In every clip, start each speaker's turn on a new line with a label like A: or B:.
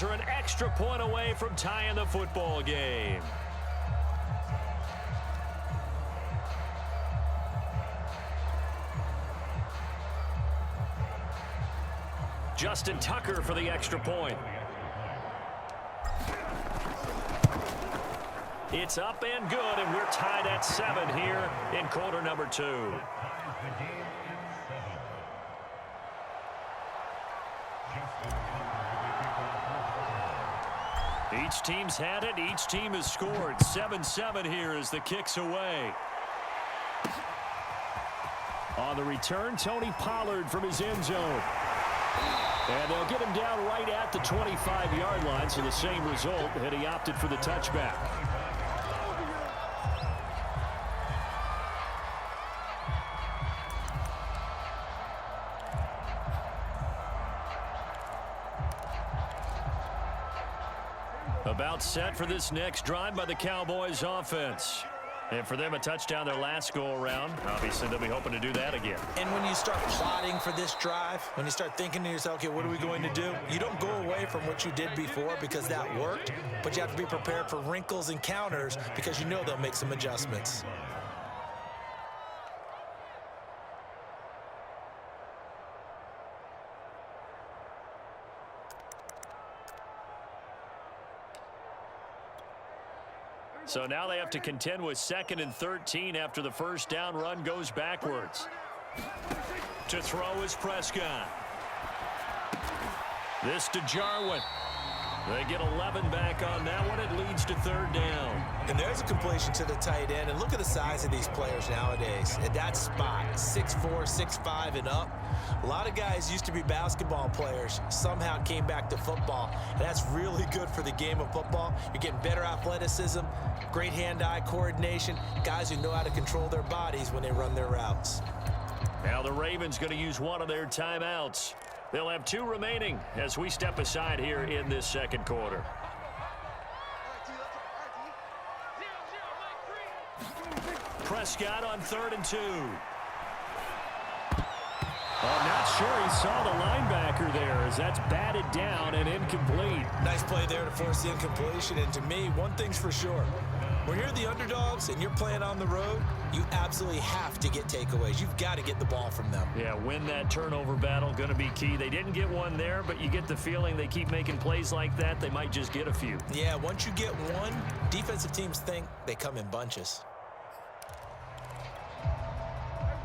A: Ravens are an extra point away from tying the football game. Justin Tucker for the extra point. It's up and good, and we're tied at 7 here in quarter number 2. Each team's had it. Each team has scored. 7-7 here as the kick's away. On the return, Tony Pollard from his end zone. And they'll get him down right at the 25-yard line, so the same result, and he opted for the touchback. About set for this next drive by the Cowboys offense. And for them, a touchdown their last go-around. Obviously, they'll be hoping to do that again.
B: And when you start plotting for this drive, when you start thinking to yourself, okay, what are we going to do? You don't go away from what you did before because that worked, but you have to be prepared for wrinkles and counters because you know they'll make some adjustments.
A: So now they have to contend with 2nd and 13 after the first down run goes backwards. To throw is Prescott. This to Jarwin. They get 11 back on that one. It leads to 3rd down.
B: And there's a completion to the tight end. And look at the size of these players nowadays. At that spot, 6'4", 6'5", and up. A lot of guys used to be basketball players, somehow came back to football. And that's really good for the game of football. You're getting better athleticism, great hand-eye coordination, guys who know how to control their bodies when they run their routes.
A: Now the Ravens going to use one of their timeouts. They'll have 2 remaining as we step aside here in this second quarter. Prescott on 3rd and 2. I'm not sure he saw the linebacker there as that's batted down and incomplete.
B: Nice play there to force the incompletion. And to me, one thing's for sure. When you're the underdogs and you're playing on the road, you absolutely have to get takeaways. You've got to get the ball from them.
A: Yeah, win that turnover battle, going to be key. They didn't get one there, but you get the feeling they keep making plays like that, they might just get a few.
B: Yeah, once you get one, defensive teams think they come in bunches.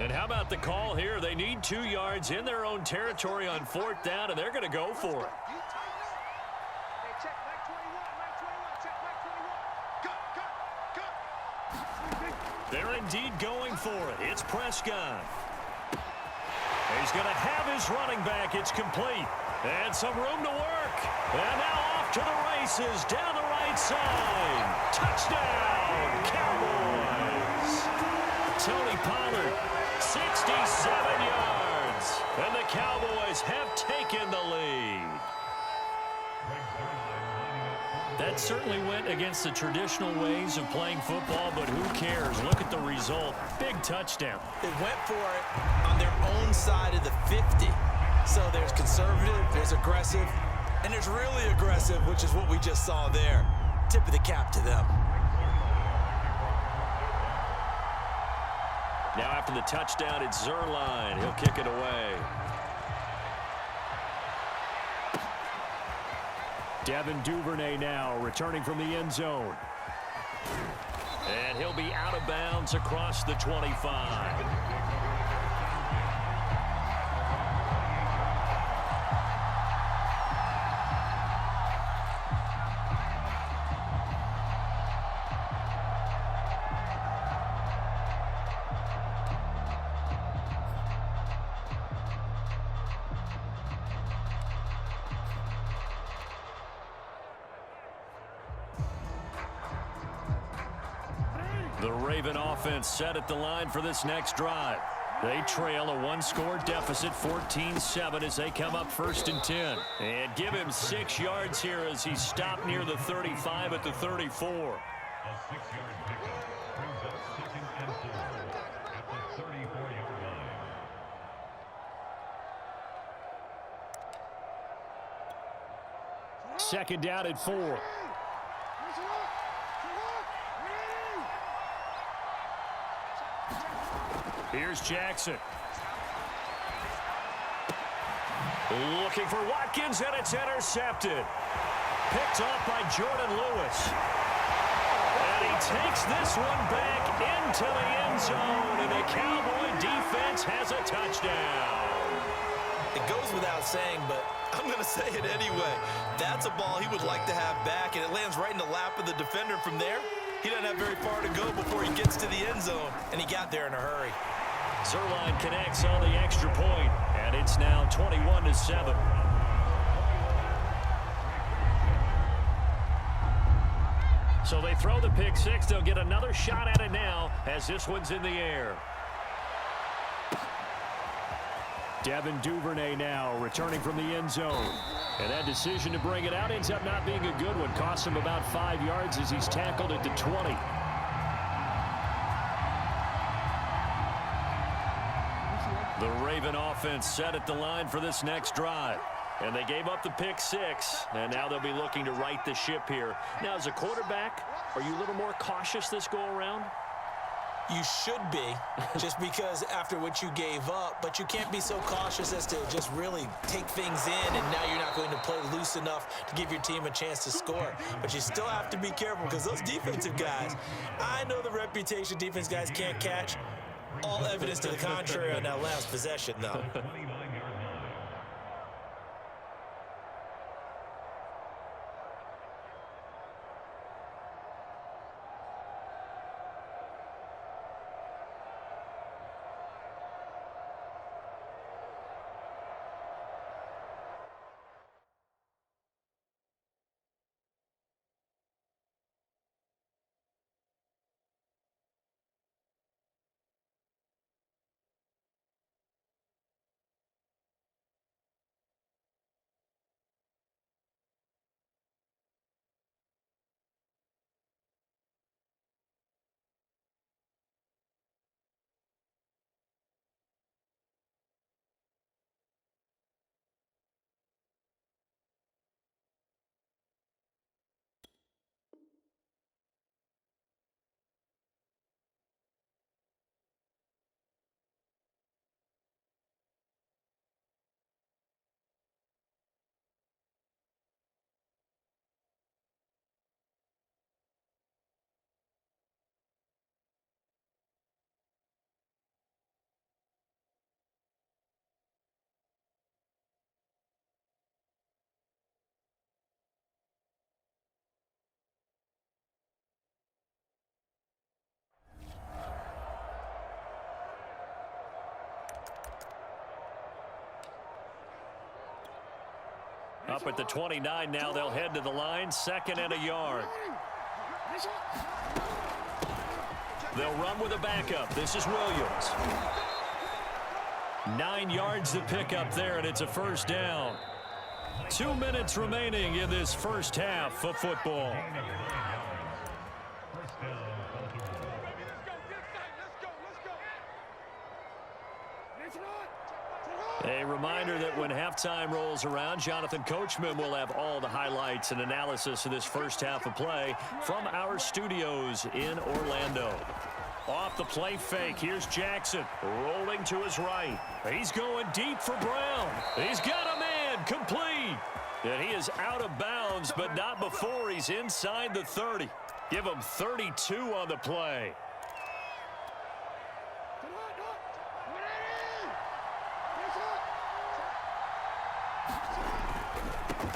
A: And how about the call here? They need 2 yards in their own territory on 4th down, and they're going to go for it. They're indeed going for it. It's Prescott. He's going to have his running back. It's complete. And some room to work. And now off to the races down the right side. Touchdown, Cowboys. Tony Pollard, 67 yards. And the Cowboys have taken the lead. That certainly went against the traditional ways of playing football, but who cares? Look at the result. Big touchdown.
B: They went for it on their own side of the 50. So there's conservative, there's aggressive, and there's really aggressive, which is what we just saw there. Tip of the cap to them.
A: Now after the touchdown, it's Zuerlein. He'll kick it away. Devin Duvernay now returning from the end zone. And he'll be out of bounds across the 25. The Raven offense set at the line for this next drive. They trail a 1-score deficit, 14-7, as they come up 1st and 10. And give him 6 yards here as he stopped near the 35 at the 34.
C: A 6-yard pickup brings us 2nd and 4 at the 34-yard line.
A: Second down and 4. Here's Jackson. Looking for Watkins, and it's intercepted. Picked off by Jordan Lewis. And he takes this one back into the end zone, and the Cowboy defense has a touchdown.
B: It goes without saying, but I'm going to say it anyway. That's a ball he would like to have back, and it lands right in the lap of the defender from there. He doesn't have very far to go before he gets to the end zone, and he got there in a hurry.
A: Zuerlein connects on the extra point, and it's now 21-7. So they throw the pick six. They'll get another shot at it now as this one's in the air. Devin Duvernay now returning from the end zone. And that decision to bring it out ends up not being a good one. Costs him about 5 yards as he's tackled at the 20. The Raven offense set at the line for this next drive. And they gave up the pick six, and now they'll be looking to right the ship here. Now, as a quarterback, are you a little more cautious this go-around?
B: You should be, just because after what you gave up, but you can't be so cautious as to just really take things in, and now you're not going to play loose enough to give your team a chance to score. But you still have to be careful because those defensive guys, I know the reputation defense guys can't catch. All evidence to the contrary on that last possession, though.
A: Up at the 29 now, they'll head to the line. 2nd and a yard. They'll run with a backup. This is Williams. 9 yards to pick up there, and it's a first down. 2 minutes remaining in this first half of football. A reminder that when halftime rolls around, Jonathan Coachman will have all the highlights and analysis of this first half of play from our studios in Orlando. Off the play fake, here's Jackson rolling to his right. He's going deep for Brown. He's got a man, complete. And he is out of bounds, but not before he's inside the 30. Give him 32 on the play.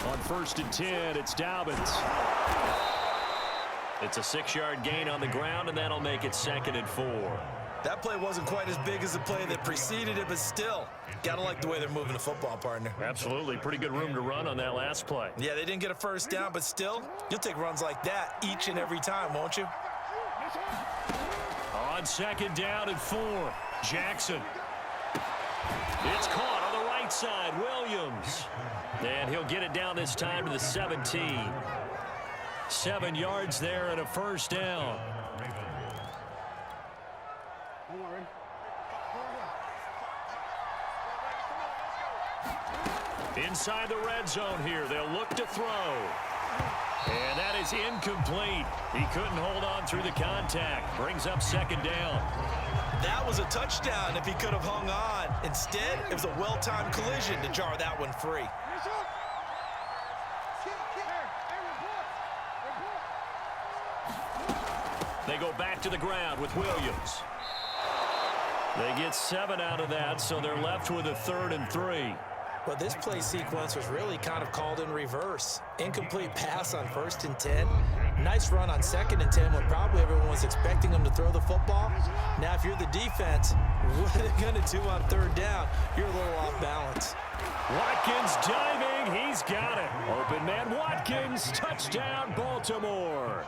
A: On 1st and 10, it's Dobbins. It's a 6-yard gain on the ground, and that'll make it 2nd and 4.
B: That play wasn't quite as big as the play that preceded it, but still, gotta like the way they're moving the football, partner.
A: Absolutely. Pretty good room to run on that last play.
B: Yeah, they didn't get a first down, but still, you'll take runs like that each and every time, won't you?
A: On 2nd down and 4, Jackson. It's caught on the right side, Williams. And he'll get it down this time to the 17. 7 yards there and a first down. Inside the red zone here, they'll look to throw. is incomplete. He couldn't hold on through the contact. Brings up second down.
B: That was a touchdown if he could have hung on. Instead, it was a well-timed collision to jar that one free.
A: They go back to the ground with Williams. They get 7 out of that, so they're left with a 3rd and 3.
B: Well, this play sequence was really kind of called in reverse. Incomplete pass on 1st and 10. Nice run on 2nd and 10 when probably everyone was expecting him to throw the football. Now, if you're the defense, what are they going to do on 3rd down? You're a little off balance.
A: Watkins diving. He's got it. Open man Watkins. Touchdown, Baltimore.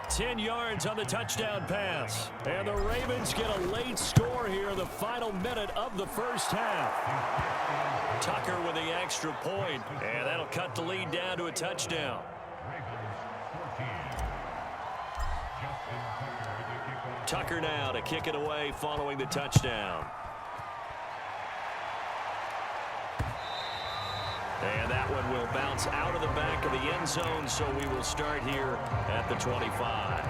A: 10 yards on the touchdown pass. And the Ravens get a late score here in the final minute of the first half. Tucker with the extra point, and that'll cut the lead down to a touchdown. Tucker now to kick it away following the touchdown. And that one will bounce out of the back of the end zone, so we will start here at the 25.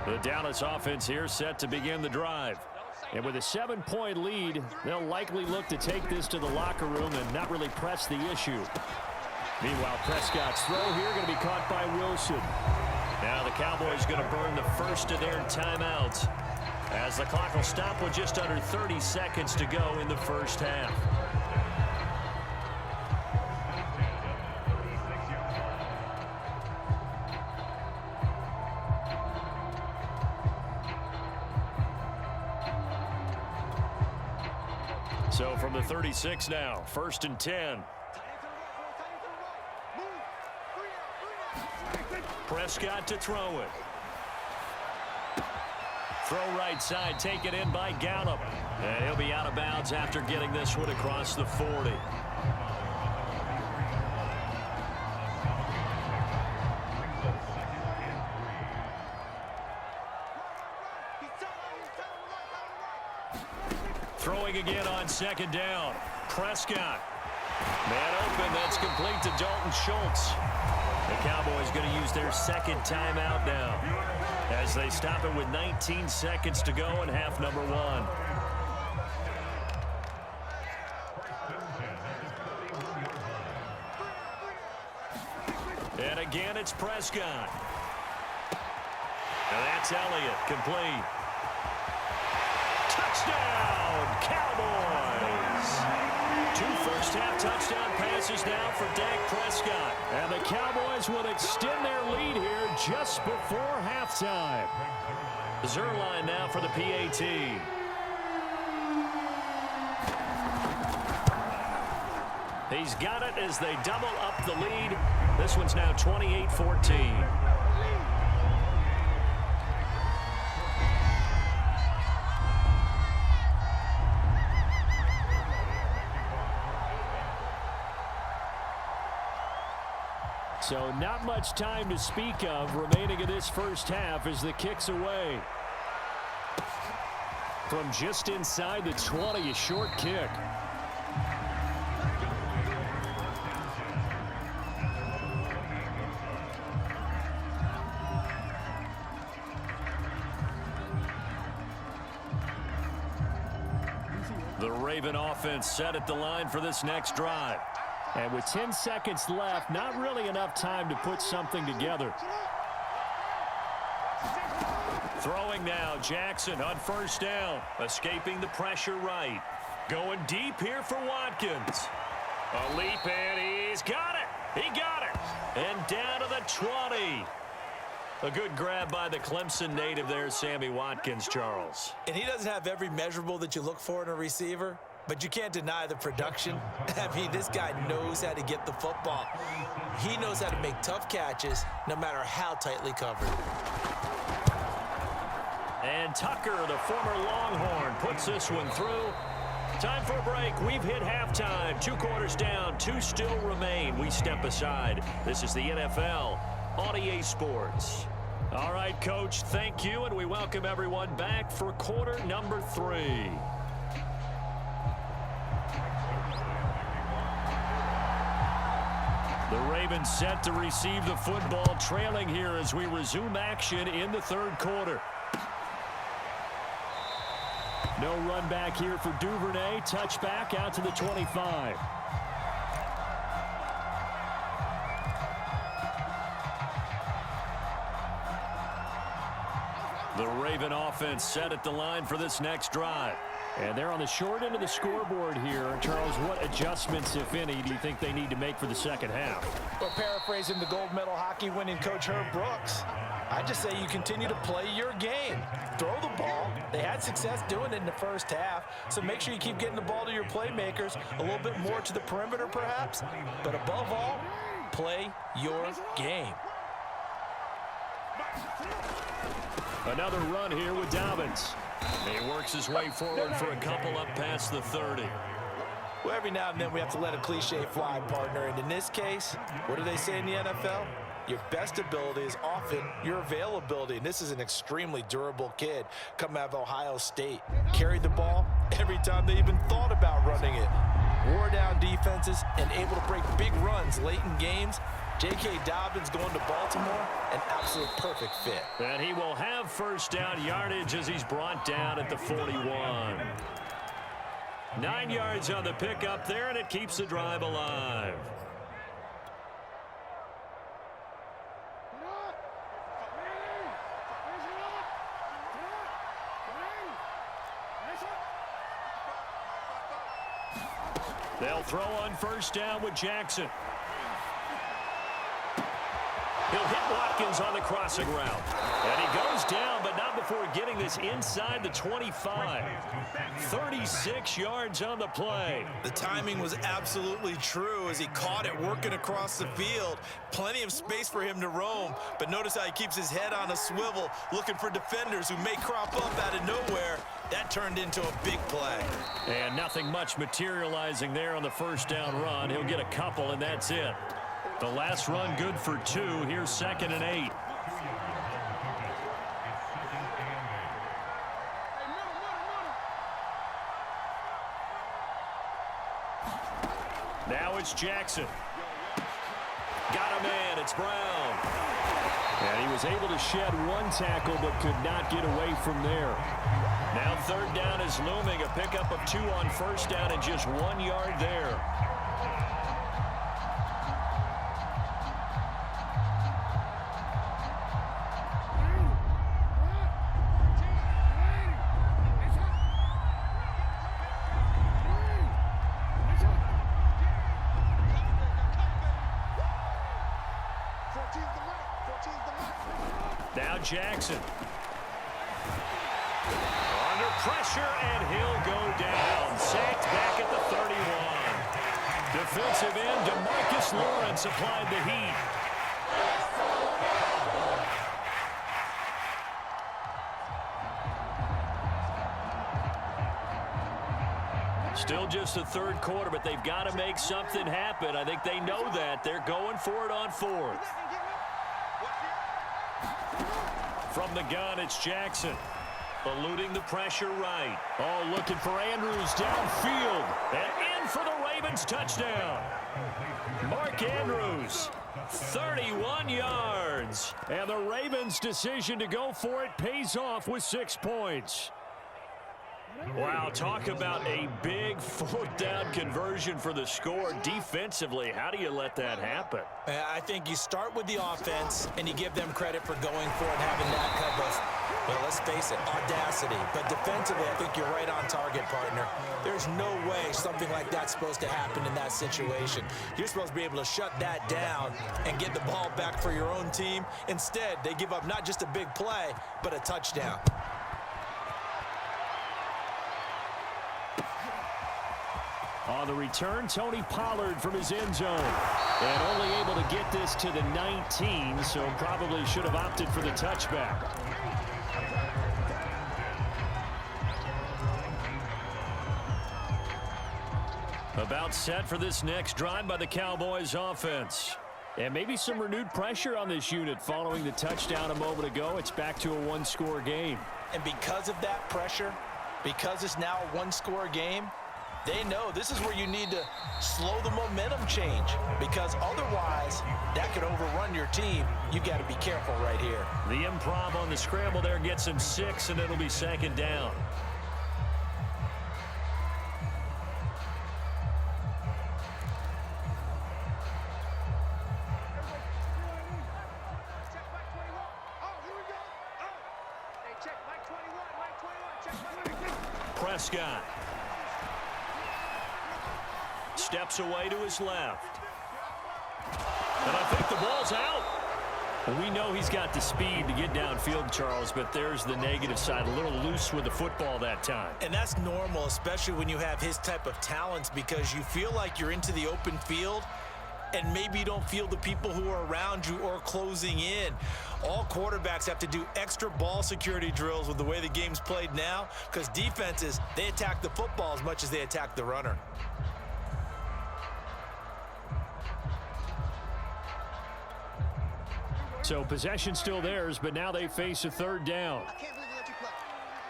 A: The Dallas offense here set to begin the drive. And with a 7-point lead, they'll likely look to take this to the locker room and not really press the issue. Meanwhile, Prescott's throw here going to be caught by Wilson. Now the Cowboys going to burn the first of their timeouts, as the clock will stop with just under 30 seconds to go in the first half. So from the 36 now, 1st and 10. Prescott to throw it. Throw right side, taken in by Gallup. And he'll be out of bounds after getting this one across the 40. Throwing again on 2nd down. Prescott. Man open, that's complete to Dalton Schultz. The Cowboys going to use their 2nd timeout now, as they stop it with 19 seconds to go in half number 1. And again, it's Prescott. And that's Elliott, complete. Touchdown, Cowboys! 2 first-half touchdown passes now for Dak Prescott. And the Cowboys will extend their lead here just before halftime. Zuerlein now for the PAT. He's got it as they double up the lead. This one's now 28-14. So not much time to speak of remaining in this first half as the kick's away. From just inside the 20, a short kick. The Raven offense set at the line for this next drive. And with 10 seconds left, not really enough time to put something together. Throwing now, Jackson on 1st down. Escaping the pressure right. Going deep here for Watkins. A leap, and he's got it. He got it. And down to the 20. A good grab by the Clemson native there, Sammy Watkins, Charles.
B: And he doesn't have every measurable that you look for in a receiver, but you can't deny the production. I mean, this guy knows how to get the football. He knows how to make tough catches, no matter how tightly covered.
A: And Tucker, the former Longhorn, puts this one through. Time for a break. We've hit halftime. 2 quarters down, 2 still remain. We step aside. This is the NFL on EA Sports. All right, Coach, thank you, and we welcome everyone back for quarter number 3. Ravens set to receive the football, trailing here as we resume action in the third quarter. No run back here for Duvernay. Touchback out to the 25. The Raven offense set at the line for this next drive. And they're on the short end of the scoreboard here. Charles, what adjustments, if any, do you think they need to make for the second half?
B: Well, paraphrasing the gold medal hockey winning coach Herb Brooks, I just say you continue to play your game. Throw the ball. They had success doing it in the first half, so make sure you keep getting the ball to your playmakers, a little bit more to the perimeter perhaps, but above all, play your game.
A: Another run here with Dobbins. He works his way forward for a couple up past the 30.
B: Well, every now and then we have to let a cliche fly, partner. And in this case, what do they say in the NFL? Your best ability is often your availability. And this is an extremely durable kid coming out of Ohio State. Carried the ball every time they even thought about running it. Wore down defenses and able to break big runs late in games. J.K. Dobbins going to Baltimore, an absolute perfect fit.
A: And he will have first down yardage as he's brought down at the 41. 9 yards on the pickup there, and it keeps the drive alive. They'll throw on first down with Jackson. He'll hit Watkins on the crossing route. And he goes down, but not before getting this inside the 25. 36 yards on the play.
B: The timing was absolutely true as he caught it working across the field. Plenty of space for him to roam, but notice how he keeps his head on a swivel, looking for defenders who may crop up out of nowhere. That turned into a big play.
A: And nothing much materializing there on the first down run. He'll get a couple, and that's it. The last run good for 2. Here's 2nd and 8. Now it's Jackson. Got a man. It's Brown. And he was able to shed one tackle but could not get away from there. Now third down is looming. A pickup of 2 on first down and just 1 yard there. Now Jackson. Under pressure, and he'll go down. Sacked back at the 31. Defensive end DeMarcus Lawrence applied the heat. Still just the third quarter, but they've got to make something happen. I think they know that. They're going for it on 4th. From the gun, it's Jackson. Eluding the pressure right. Oh, looking for Andrews downfield. And in for the Ravens touchdown. Mark Andrews, 31 yards. And the Ravens' decision to go for it pays off with 6 points. Wow, talk about a big fourth down conversion for the score. Defensively, how do you let that happen?
B: I think you start with the offense and you give them credit for going for it and having that type of, well, let's face it, audacity. But defensively, I think you're right on target, partner. There's no way something like that's supposed to happen in that situation. You're supposed to be able to shut that down and get the ball back for your own team. Instead, they give up not just a big play, but a touchdown.
A: On the return, Tony Pollard from his end zone. And only able to get this to the 19, so probably should have opted for the touchback. About set for this next drive by the Cowboys offense. And maybe some renewed pressure on this unit following the touchdown a moment ago. It's back to a one-score game.
B: And because of that pressure, because it's now a one-score game, They know this is where you need to slow the momentum change, because otherwise that could overrun your team. You got to be careful right here.
A: The improv on the scramble there gets him 6, and it'll be second down. Prescott steps away to his left. And I think the ball's out. We know he's got the speed to get downfield, Charles, but there's the negative side. A little loose with the football that time.
B: And that's normal, especially when you have his type of talents, because you feel like you're into the open field and maybe you don't feel the people who are around you or closing in. All quarterbacks have to do extra ball security drills with the way the game's played now, because defenses, they attack the football as much as they attack the runner.
A: So possession still theirs, but now they face a third down.
D: I can't believe they let you play.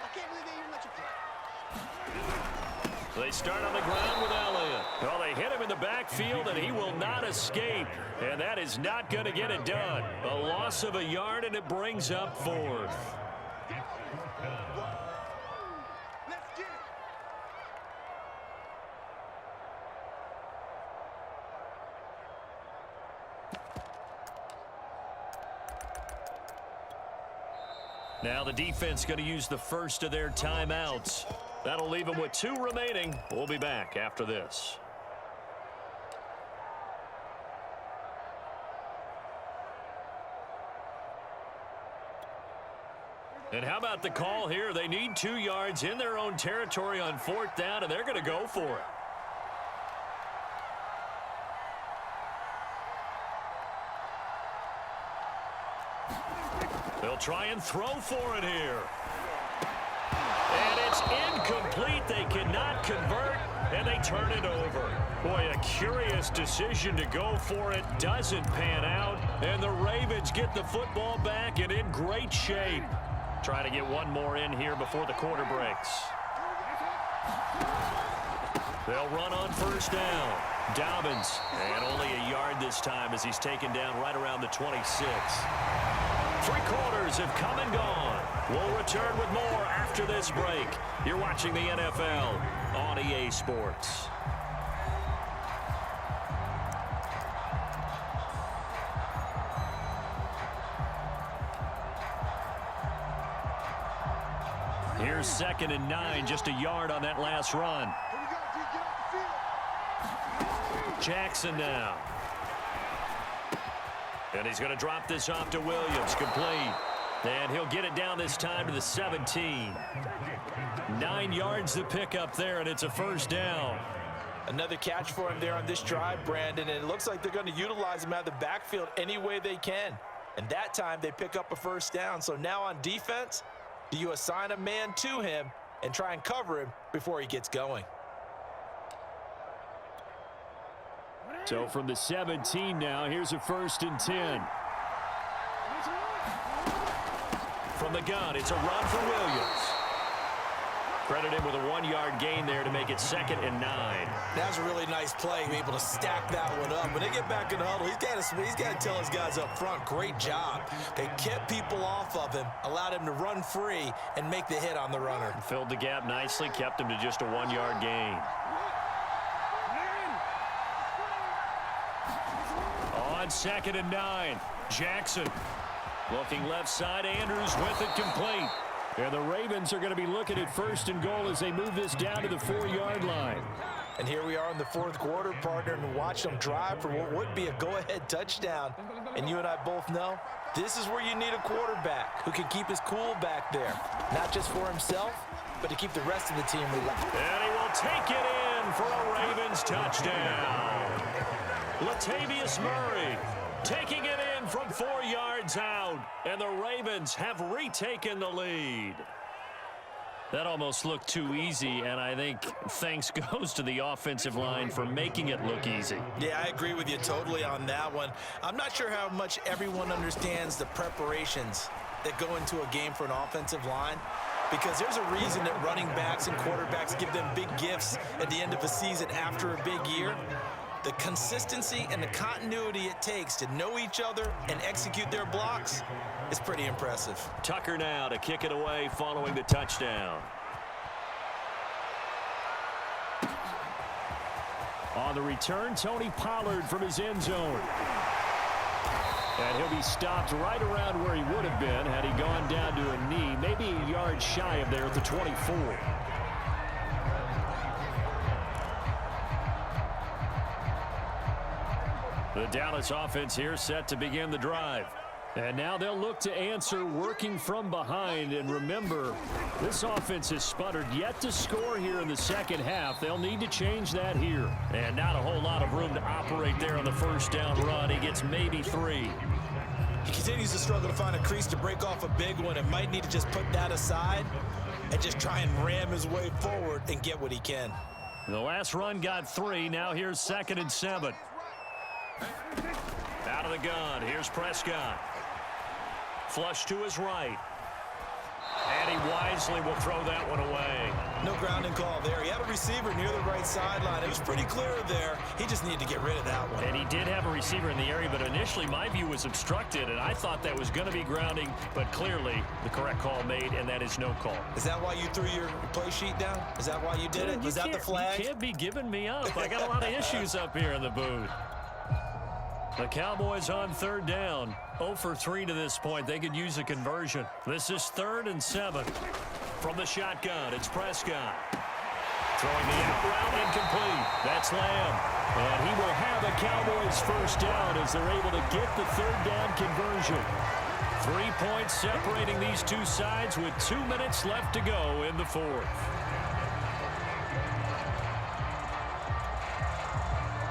D: I can't believe they even let you play.
A: They start on the ground with Elliott. Well, they hit him in the backfield, and he will not escape. And that is not going to get it done. A loss of a yard, and it brings up 4th.
D: Let's get it.
A: Now the defense going to use the first of their timeouts. That'll leave them with 2 remaining. We'll be back after this. And how about the call here? They need 2 yards in their own territory on 4th down, and they're going to go for it. They'll try and throw for it here. And it's incomplete. They cannot convert, and they turn it over. Boy, a curious decision to go for it. Doesn't pan out, and the Ravens get the football back and in great shape. Try to get one more in here before the quarter breaks. They'll run on 1st down. Dobbins, and only a yard this time as he's taken down right around the 26. 3 quarters have come and gone. We'll return with more after this break. You're watching the NFL on EA Sports. Here's 2nd and 9, just a yard on that last run.
D: Here we go, D. Get off the field.
A: Jackson now. And he's going to drop this off to Williams, complete. And he'll get it down this time to the 17. 9 yards to pick up there, and it's a 1st down.
B: Another catch for him there on this drive, Brandon, and it looks like they're going to utilize him out of the backfield any way they can. And that time they pick up a 1st down. So now on defense, do you assign a man to him and try and cover him before he gets going?
A: So from the 17 now, here's a 1st and 10. From the gun, it's a run for Williams. Credit him with a 1-yard gain there to make it 2nd and 9.
B: That's a really nice play, being able to stack that one up. When they get back in the huddle, he's got to tell his guys up front, great job. They kept people off of him, allowed him to run free, and make the hit on the runner.
A: Filled the gap nicely, kept him to just a 1-yard gain. On 2nd and 9, Jackson. Looking left side, Andrews with it, complete. And the Ravens are going to be looking at 1st and goal as they move this down to the 4-yard line.
B: And here we are in the 4th quarter, partner, and watch them drive for what would be a go-ahead touchdown. And you and I both know this is where you need a quarterback who can keep his cool back there. Not just for himself, but to keep the rest of the team relaxed.
A: And he will take it in for a Ravens touchdown. Latavius Murray taking it in from 4 yards out, and the Ravens have retaken the lead. That almost looked too easy, and I think thanks goes to the offensive line for making it look easy.
B: Yeah, I agree with you totally on that one. I'm not sure how much everyone understands the preparations that go into a game for an offensive line. because there's a reason that running backs and quarterbacks give them big gifts at the end of a season after a big year. The consistency and the continuity it takes to know each other and execute their blocks is pretty impressive.
A: Tucker now to kick it away following the touchdown. On the return, Tony Pollard from his end zone. And he'll be stopped right around where he would have been had he gone down to a knee, maybe a yard shy of there at the 24. The Dallas offense here set to begin the drive. And now they'll look to answer working from behind. And remember, this offense has sputtered yet to score here in the second half. They'll need to change that here. And not a whole lot of room to operate there on the first down run. He gets maybe 3.
B: He continues to struggle to find a crease to break off a big one and might need to just put that aside and just try and ram his way forward and get what he can.
A: The last run got 3. Now here's 2nd and 7. Out of the gun. Here's Prescott. Flush to his right. And he wisely will throw that one away.
B: No grounding call there. He had a receiver near the right sideline. It was pretty clear there. He just needed to get rid of that one.
A: And he did have a receiver in the area, but initially my view was obstructed, and I thought that was going to be grounding, but clearly the correct call made, and that is no call.
B: Is that why you threw your play sheet down? Is that why you did it? Was that the flag?
A: You can't be giving me up. I got a lot of issues up here in the booth. The Cowboys on 3rd down. 0 for 3 to this point. They could use a conversion. This is 3rd and 7. From the shotgun, it's Prescott. Throwing the out route incomplete. That's Lamb. And he will have a Cowboys first down as they're able to get the 3rd down conversion. 3 points separating these two sides with 2 minutes left to go in the 4th.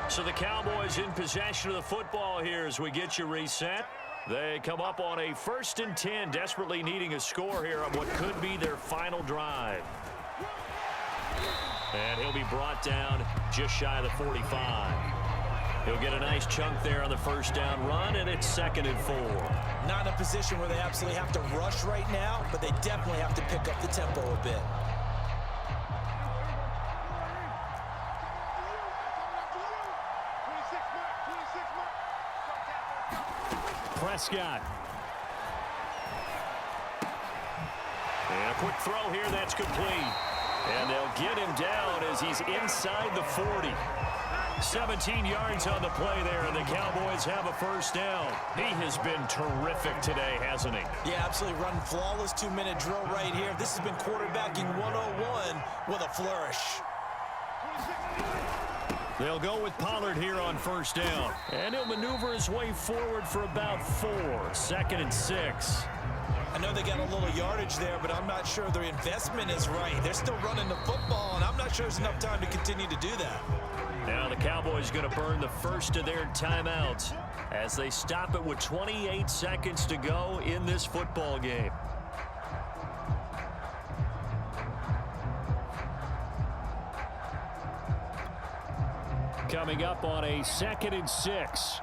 A: So the Cowboys in possession of the football here as we get you reset. They come up on a 1st and 10, desperately needing a score here on what could be their final drive. And he'll be brought down just shy of the 45. He'll get a nice chunk there on the first down run, and it's 2nd and 4.
B: Not in a position where they absolutely have to rush right now, but they definitely have to pick up the tempo a bit.
A: Prescott. And a quick throw here, that's complete. And they'll get him down as he's inside the 40. 17 yards on the play there, and the Cowboys have a first down. He has been terrific today, hasn't he?
B: Yeah, absolutely running flawless 2-minute drill right here. This has been quarterbacking 101 with a flourish.
A: They'll go with Pollard here on first down. And he'll maneuver his way forward for about 4. 2nd and 6.
B: I know they got a little yardage there, but I'm not sure their investment is right. They're still running the football, and I'm not sure there's enough time to continue to do that.
A: Now the Cowboys going to burn the first of their timeouts as they stop it with 28 seconds to go in this football game. Coming up on a 2nd and 6.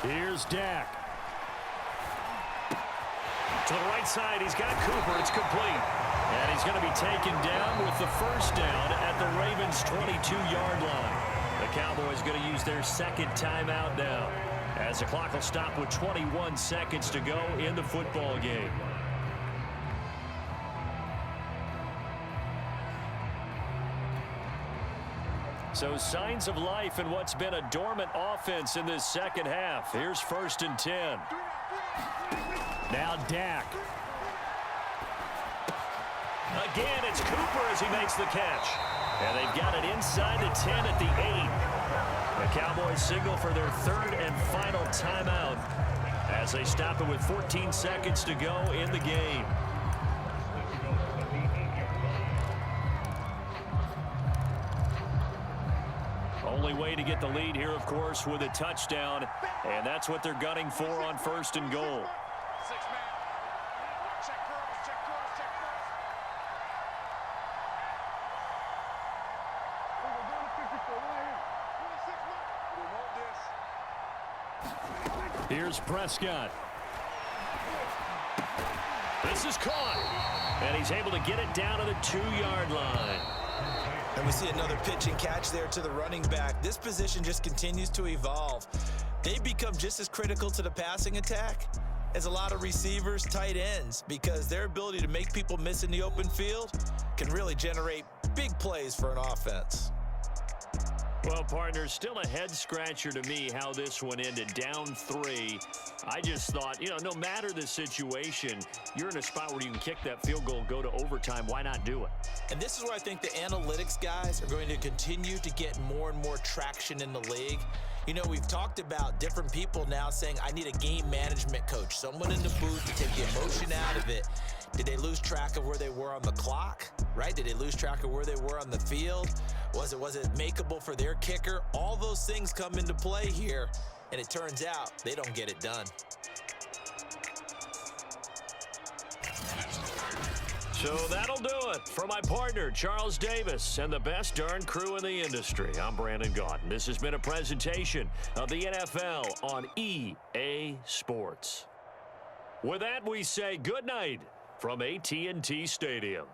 A: Here's Dak. To the right side, he's got Cooper. It's complete. And he's going to be taken down with the first down at the Ravens' 22-yard line. The Cowboys going to use their 2nd timeout now, as the clock will stop with 21 seconds to go in the football game. So signs of life in what's been a dormant offense in this second half. Here's 1st and 10. Now Dak. Again, it's Cooper as he makes the catch. And they've got it inside the 10 at the 8. The Cowboys signal for their 3rd and final timeout as they stop it with 14 seconds to go in the game. Only way to get the lead here, of course, with a touchdown, and that's what they're gunning for on 1st and goal. Here's Prescott. pass is caught. And he's able to get it down to the 2-yard line.
B: And we see another pitch and catch there to the running back. This position just continues to evolve. They become just as critical to the passing attack as a lot of receivers, tight ends, because their ability to make people miss in the open field can really generate big plays for an offense.
A: Well, partner, still a head-scratcher to me how this one ended, down 3. I just thought, no matter the situation, you're in a spot where you can kick that field goal, go to overtime. Why not do it?
B: And this is where I think the analytics guys are going to continue to get more and more traction in the league. We've talked about different people now saying, I need a game management coach, someone in the booth to take the emotion out of it. Did they lose track of where they were on the clock, right? Did they lose track of where they were on the field? Was it makeable for their kicker? All those things come into play here, and it turns out they don't get it done.
A: So that'll do it for my partner, Charles Davis, and the best darn crew in the industry. I'm Brandon Gaudin. This has been a presentation of the NFL on EA Sports. With that, we say good night from AT&T Stadium.